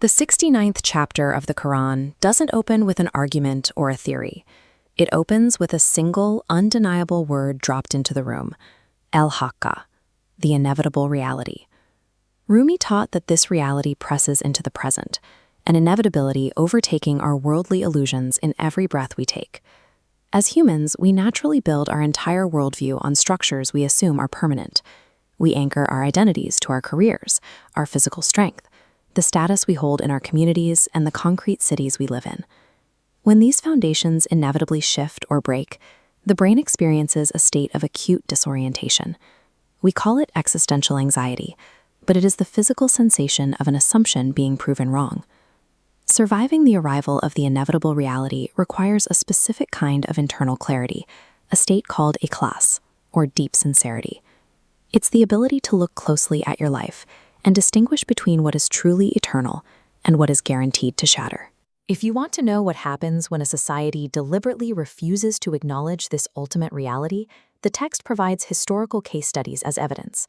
The 69th chapter of the Qur'an doesn't open with an argument or a theory. It opens with a single, undeniable word dropped into the room: Haqqah, the inevitable reality. Rumi taught that this reality presses into the present, an inevitability overtaking our worldly illusions in every breath we take. As humans, we naturally build our entire worldview on structures we assume are permanent. We anchor our identities to our careers, our physical strength, the status we hold in our communities, and the concrete cities we live in. When these foundations inevitably shift or break, the brain experiences a state of acute disorientation. We call it existential anxiety, but it is the physical sensation of an assumption being proven wrong. Surviving the arrival of the inevitable reality requires a specific kind of internal clarity, a state called ikhlas, or deep sincerity. It's the ability to look closely at your life and distinguish between what is truly eternal and what is guaranteed to shatter. If you want to know what happens when a society deliberately refuses to acknowledge this ultimate reality, the text provides historical case studies as evidence.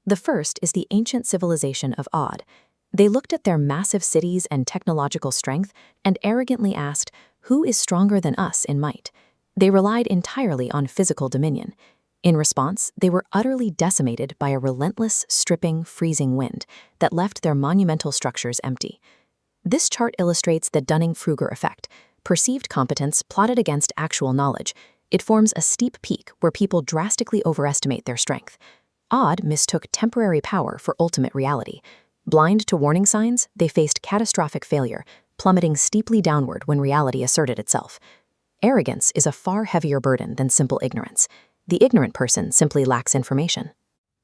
The first is the ancient civilization of Ad. They looked at their massive cities and technological strength and arrogantly asked, "Who is stronger than us in might?" They relied entirely on physical dominion. In response, they were utterly decimated by a relentless, stripping, freezing wind that left their monumental structures empty. This chart illustrates the Dunning-Kruger effect, perceived competence plotted against actual knowledge. It forms a steep peak where people drastically overestimate their strength. Ad mistook temporary power for ultimate reality. Blind to warning signs, they faced catastrophic failure, plummeting steeply downward when reality asserted itself. Arrogance is a far heavier burden than simple ignorance. The ignorant person simply lacks information.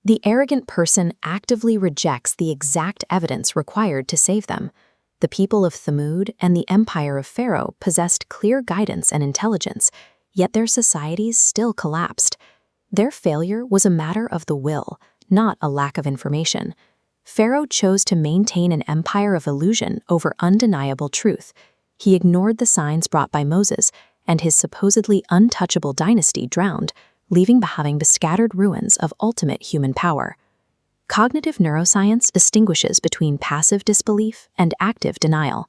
The arrogant person actively rejects the exact evidence required to save them. The people of Thamud and the empire of Pharaoh possessed clear guidance and intelligence, yet their societies still collapsed. Their failure was a matter of the will, not a lack of information. Pharaoh chose to maintain an empire of illusion over undeniable truth. He ignored the signs brought by Moses, and his supposedly untouchable dynasty drowned, leaving behind the scattered ruins of ultimate human power. Cognitive neuroscience distinguishes between passive disbelief and active denial.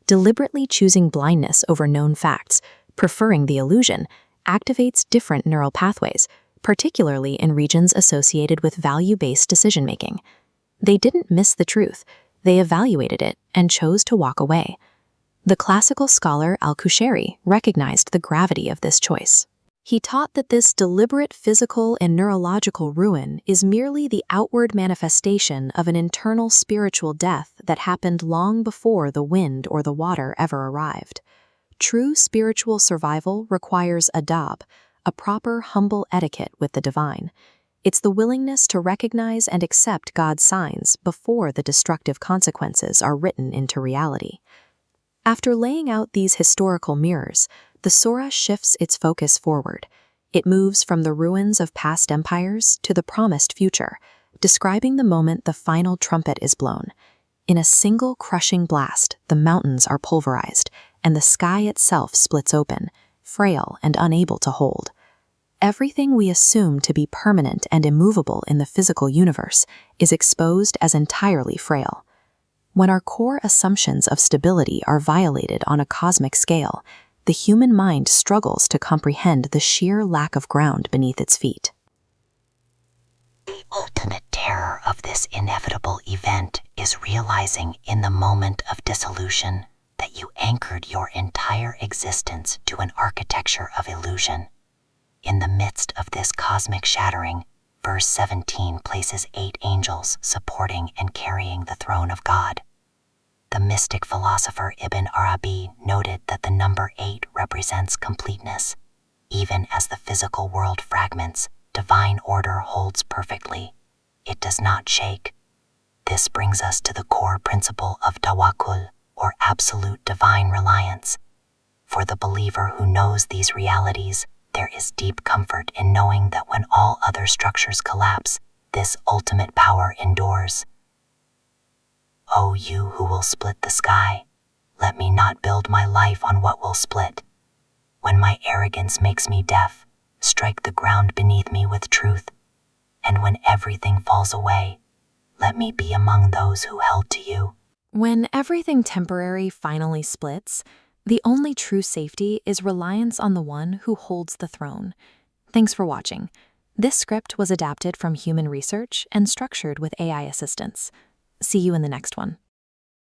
Deliberately choosing blindness over known facts, preferring the illusion, activates different neural pathways, particularly in regions associated with value-based decision-making. They didn't miss the truth, they evaluated it and chose to walk away. The classical scholar Al-Qushayri recognized the gravity of this choice. He taught that this deliberate physical and neurological ruin is merely the outward manifestation of an internal spiritual death that happened long before the wind or the water ever arrived. True spiritual survival requires adab, a proper, humble etiquette with the divine. It's the willingness to recognize and accept God's signs before the destructive consequences are written into reality. After laying out these historical mirrors, the Surah shifts its focus forward. It moves from the ruins of past empires to the promised future, describing the moment the final trumpet is blown. In a single crushing blast, the mountains are pulverized, and the sky itself splits open, frail and unable to hold. Everything we assume to be permanent and immovable in the physical universe is exposed as entirely frail. When our core assumptions of stability are violated on a cosmic scale, the human mind struggles to comprehend the sheer lack of ground beneath its feet. The ultimate terror of this inevitable event is realizing in the moment of dissolution that you anchored your entire existence to an architecture of illusion. In the midst of this cosmic shattering, verse 17 places 8 angels supporting and carrying the throne of God. The mystic philosopher Ibn Arabi noted that the number 8 represents completeness. Even as the physical world fragments, divine order holds perfectly. It does not shake. This brings us to the core principle of tawakkul, or absolute divine reliance. For the believer who knows these realities, there is deep comfort in knowing that when all other structures collapse, this ultimate power endures. O you who will split the sky, let me not build my life on what will split. When my arrogance makes me deaf, strike the ground beneath me with truth. And when everything falls away, let me be among those who held to you. When everything temporary finally splits, the only true safety is reliance on the one who holds the throne. Thanks for watching. This script was adapted from human research and structured with AI assistance. See you in the next one.